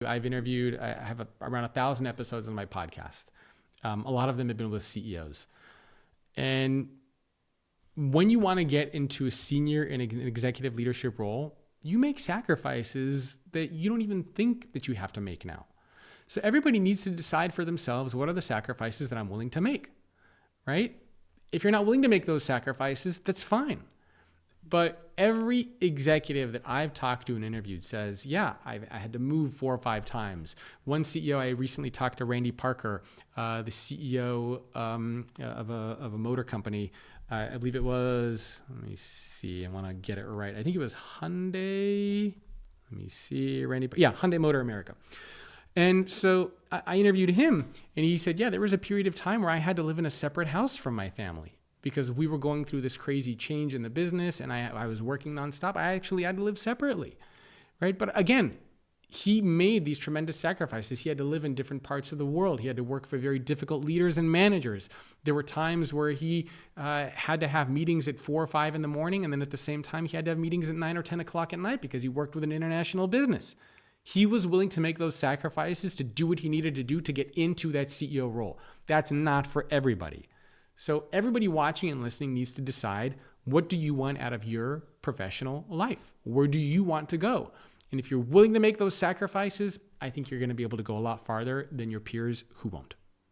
I've interviewed, I have around 1,000 episodes on my podcast. A lot of them have been with CEOs. And when you want to get into a senior and an executive leadership role, you make sacrifices that you don't even think that you have to make now. So everybody needs to decide for themselves, what are the sacrifices that I'm willing to make, right? If you're not willing to make those sacrifices, that's fine. But every executive that I've talked to and interviewed says, yeah, I had to move 4 or 5 times. One CEO, I recently talked to Randy Parker, the CEO of a motor company. I believe it was, let me see, I want to get it right. I think it was Hyundai. Let me see, Hyundai Motor America. And so I interviewed him, and he said, yeah, there was a period of time where I had to live in a separate house from my family because we were going through this crazy change in the business, and I was working nonstop. I actually had to live separately, right? But again, he made these tremendous sacrifices. He had to live in different parts of the world. He had to work for very difficult leaders and managers. There were times where he had to have meetings at 4 or 5 in the morning, and then at the same time, he had to have meetings at 9 or 10 o'clock at night because he worked with an international business. He was willing to make those sacrifices to do what he needed to do to get into that CEO role. That's not for everybody. So everybody watching and listening needs to decide, what do you want out of your professional life? Where do you want to go? And if you're willing to make those sacrifices, I think you're going to be able to go a lot farther than your peers who won't.